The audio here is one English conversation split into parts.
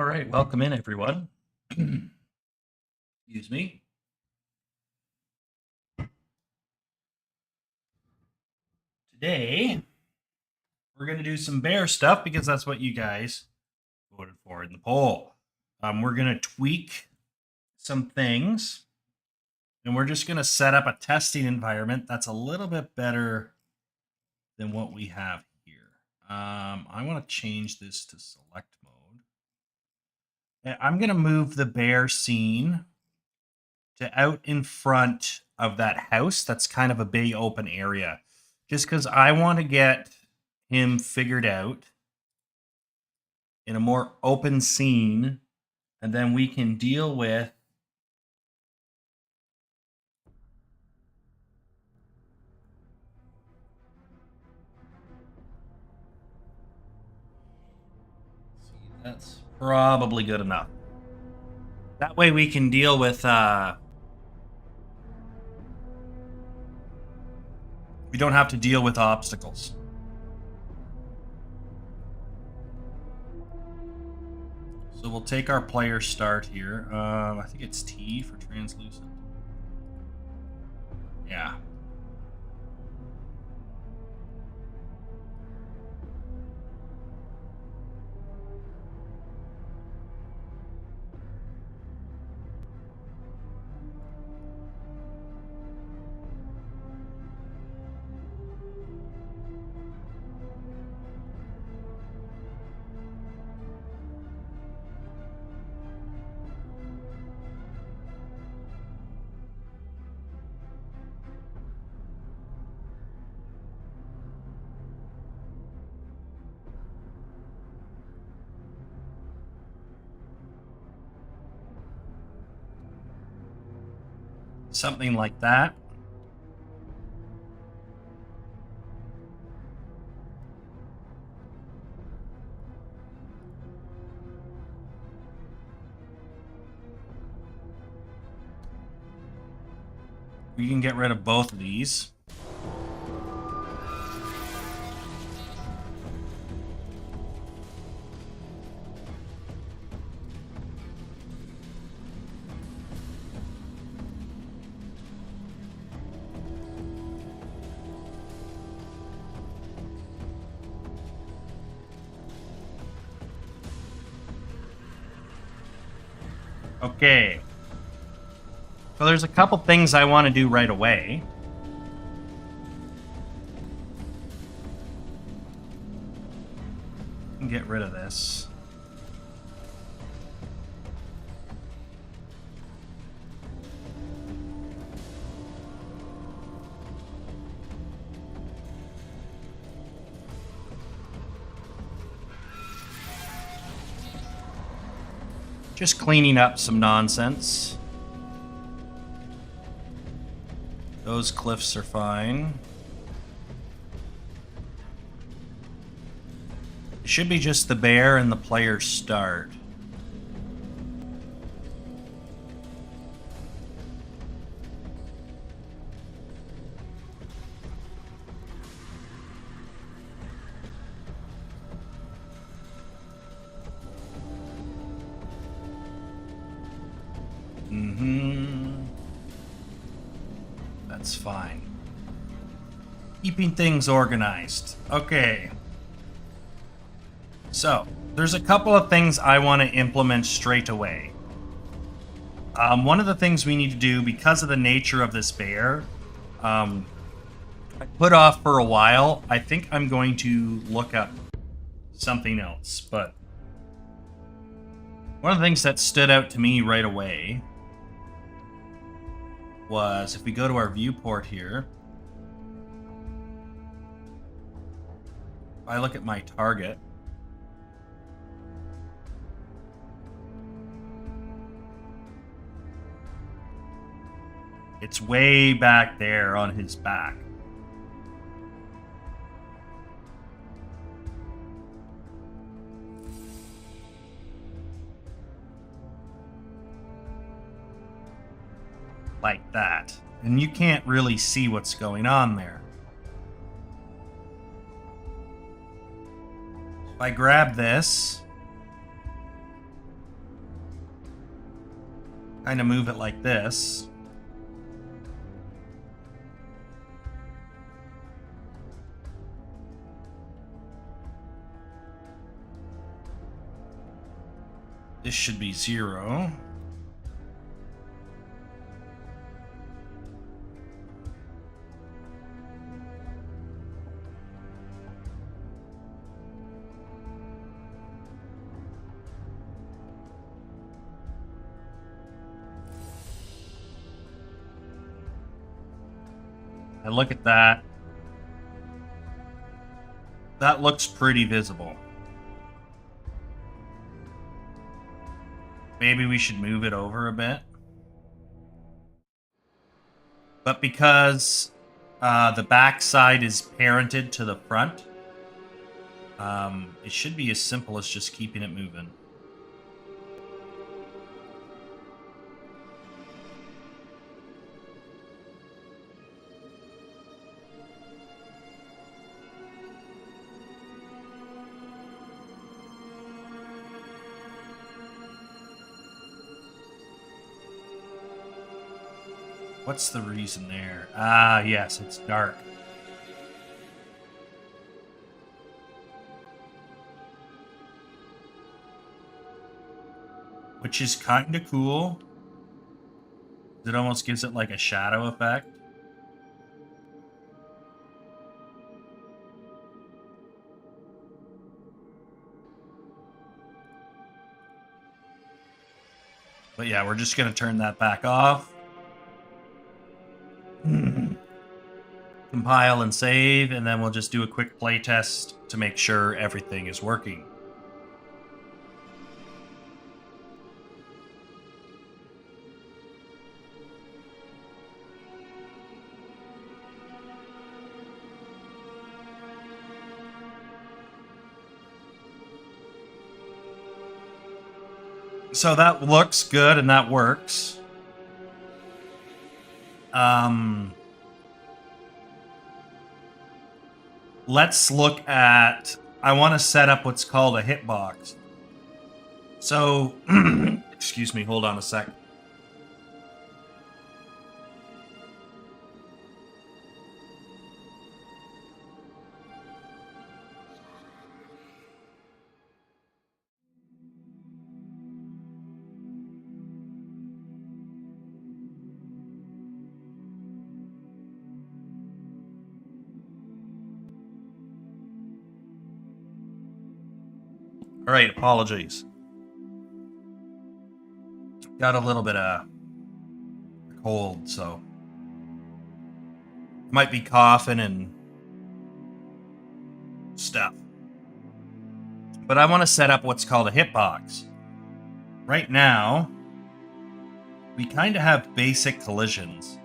All right, welcome in, everyone. Excuse me. Today, we're going to do some bear stuff because that's what you guys voted for in the poll. We're going to tweak some things, and we're just going to set up a testing environment that's a little bit better than what we have here. I want to change this to select mode. I'm going to move the bear scene to out in front of that house. That's kind of a big open area, just because I want to get him figured out in a more open scene, and then we can deal with that's probably good enough. That way we can deal with we don't have to deal with obstacles. So we'll take our player start here. I think it's T for translucent. Yeah. Something like that. We can get rid of both of these. Okay. So there's a couple things I want to do right away. Get rid of this. Just cleaning up some nonsense. Those cliffs are fine. It should be just the bear and the player start. That's fine. Keeping things organized. Okay. So, there's a couple of things I want to implement straight away. One of the things we need to do, because of the nature of this bear, I put off for a while. I think I'm going to look up something else, but one of the things that stood out to me right away was, if we go to our viewport here, if I look at my target, it's way back there on his back. Like that. And you can't really see what's going on there. If I grab this, kind of move it like this. This should be 0. And look at that. That looks pretty visible. Maybe we should move it over a bit. But because the back side is parented to the front, it should be as simple as just keeping it moving. What's the reason there? Ah, yes, it's dark. Which is kind of cool. It almost gives it like a shadow effect. But yeah, we're just going to turn that back off. Compile and save, and then we'll just do a quick play test to make sure everything is working. So that looks good and that works. Let's look at, I want to set up what's called a hitbox. So, excuse me, hold on a sec. All right, apologies. Got a little bit of cold, so might be coughing and stuff. But I want to set up what's called a hitbox. Right now, we kind of have basic collisions.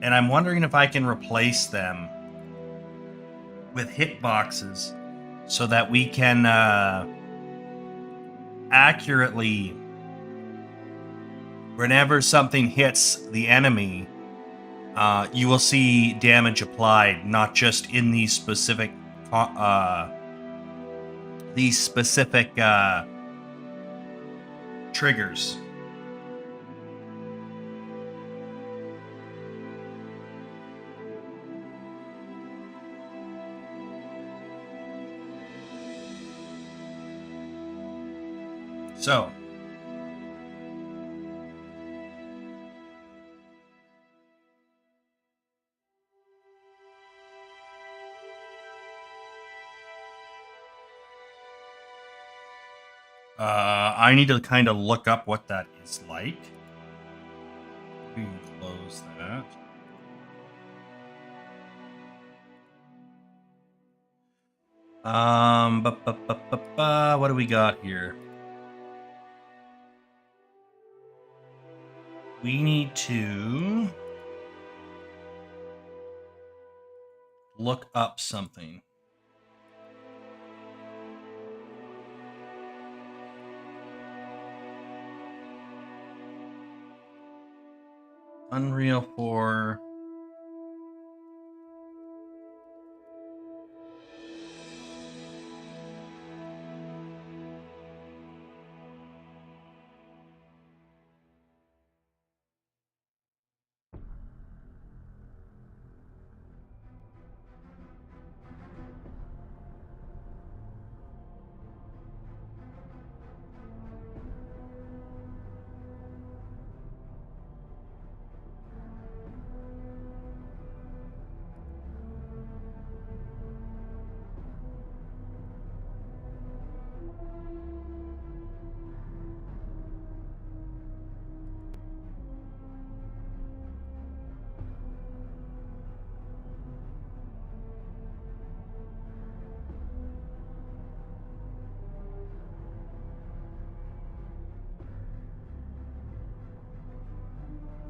And I'm wondering if I can replace them with hitboxes so that we can accurately, whenever something hits the enemy, you will see damage applied, not just in these specific triggers. So, I need to kind of look up what that is like. We can close that. What do we got here? We need to look up something. Unreal 4.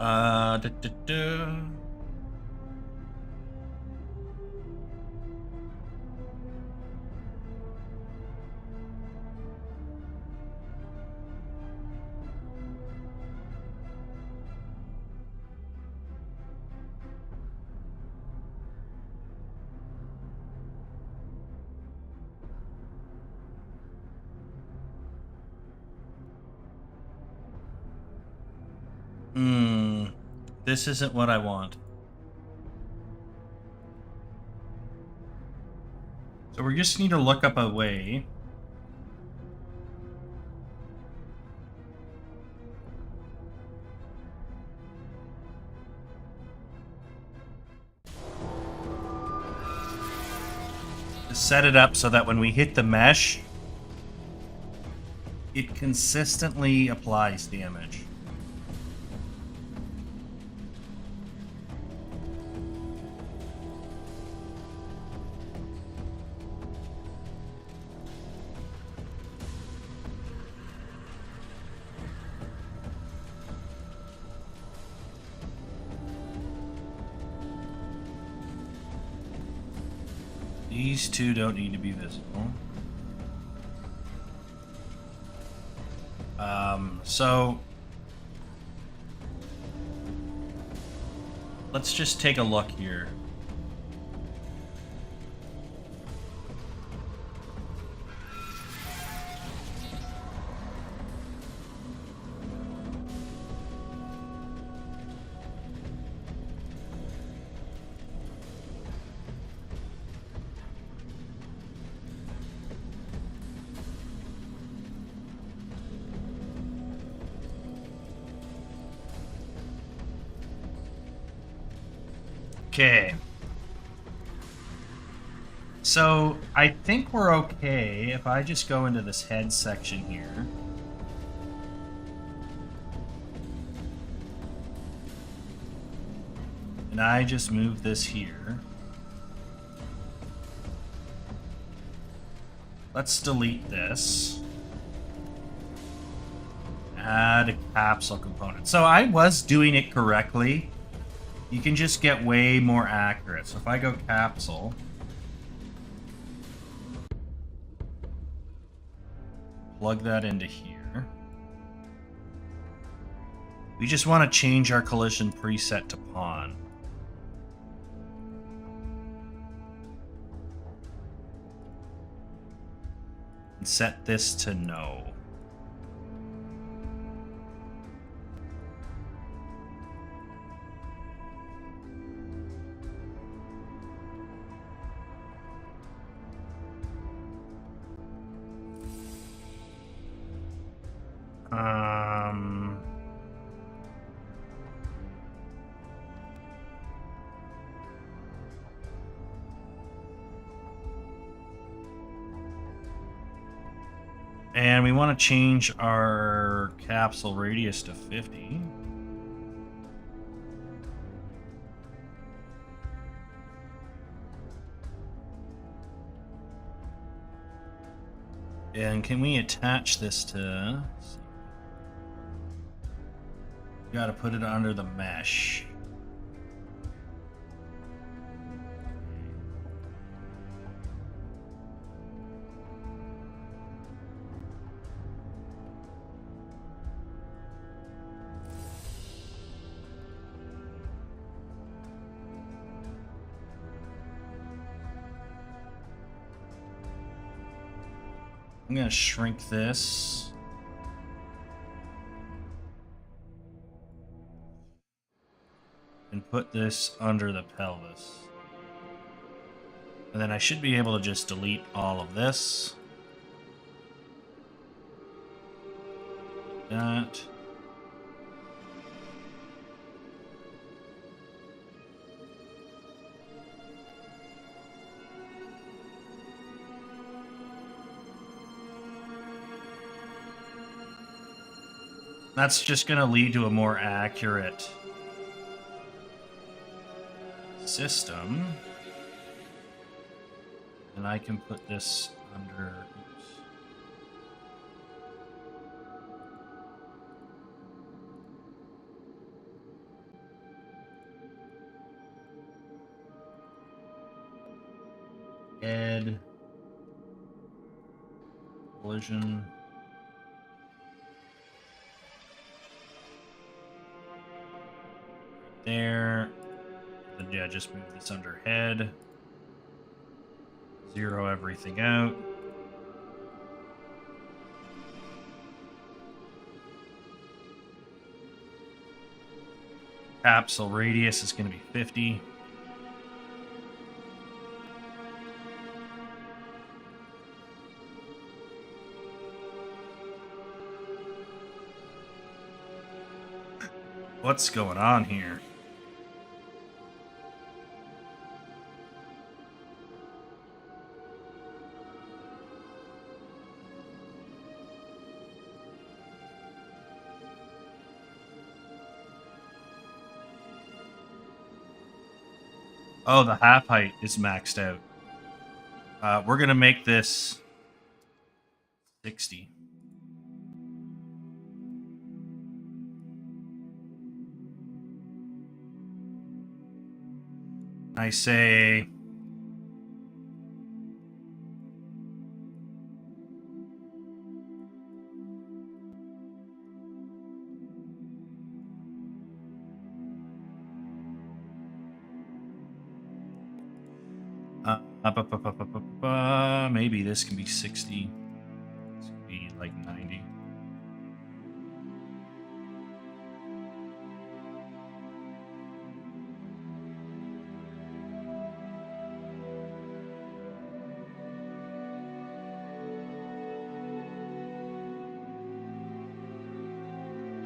Da, da, da. This isn't what I want. So we just need to look up a way. To set it up so that when we hit the mesh, it consistently applies damage. These two don't need to be visible. So let's just take a look here. Okay. So I think we're okay if I just go into this head section here. And I just move this here. Let's delete this. Add a capsule component. So I was doing it correctly. You can just get way more accurate. So if I go capsule, plug that into here. We just want to change our collision preset to pawn. And set this to no. And we want to change our capsule radius to 50. And can we attach this to... We gotta put it under the mesh. I'm gonna shrink this. And put this under the pelvis. And then I should be able to just delete all of this. That. That's just going to lead to a more accurate system. And I can put this under... Oops. Head. Collision. There. Then yeah, just move this under head. Zero everything out. Capsule radius is going to be 50. What's going on here? Oh, the half height is maxed out. We're going to make this 60. I say... maybe this can be 60. This can be like 90.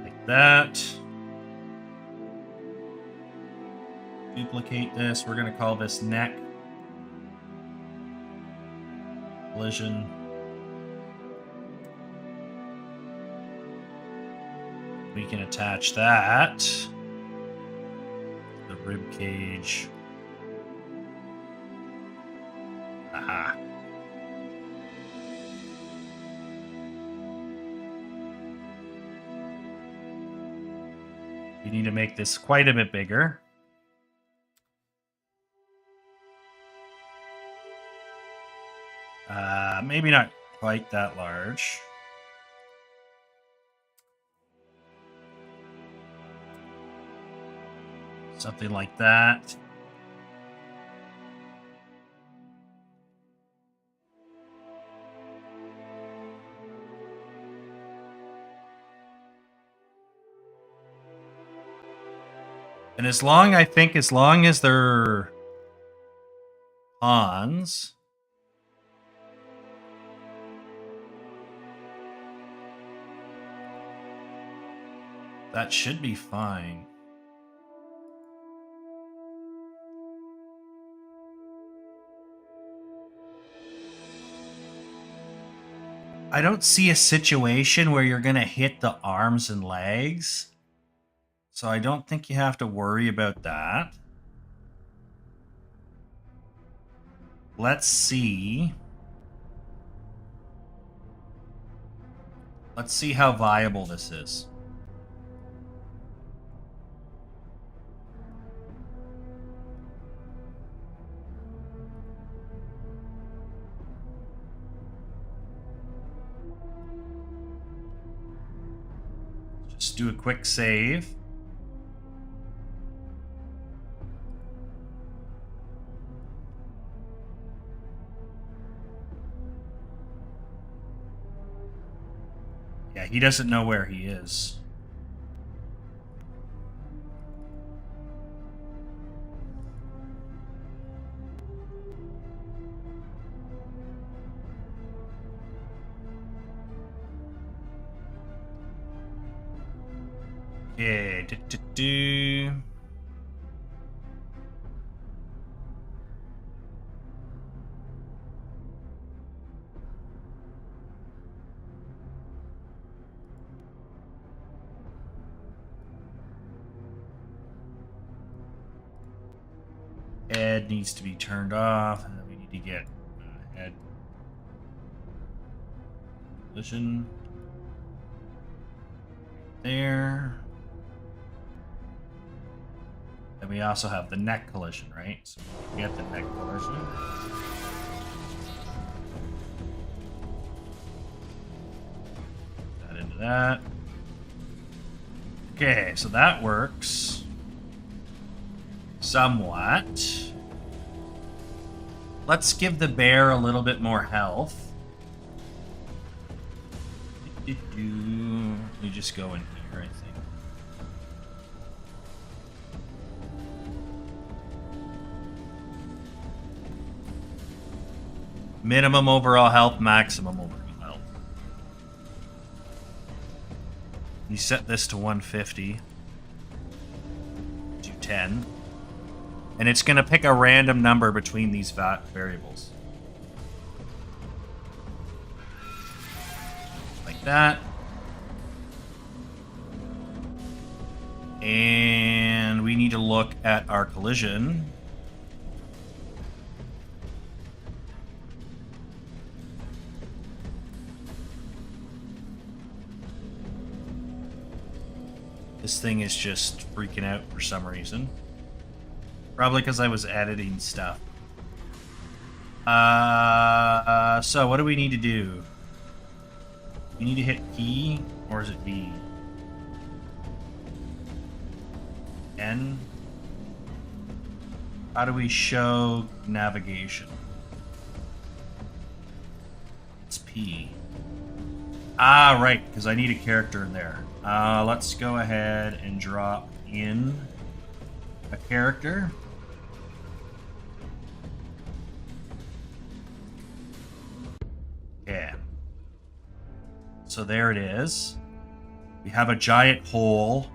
Like that. Duplicate this. We're going to call this neck. Collision. We can attach that to the rib cage. Aha. You need to make this quite a bit bigger. Maybe not quite that large. Something like that. And as long as they're pawns, that should be fine. I don't see a situation where you're going to hit the arms and legs. So I don't think you have to worry about that. Let's see. Let's see how viable this is. Just do a quick save. Yeah, he doesn't know where he is. Yeah, Head needs to be turned off. We need to get head collision there. And we also have the neck collision, right? So we get the neck collision. that. Okay, so that works. Somewhat. Let's give the bear a little bit more health. Let me just go in here, I think. Minimum overall health, maximum overall health. You set this to 150. Do 10. And it's going to pick a random number between these variables. Like that. And we need to look at our collision. This thing is just freaking out for some reason. Probably because I was editing stuff. So what do we need to do? We need to hit P, or is it B? N? How do we show navigation? It's P. Ah, right, because I need a character in there. Let's go ahead and drop in a character. Yeah. So there it is. We have a giant hole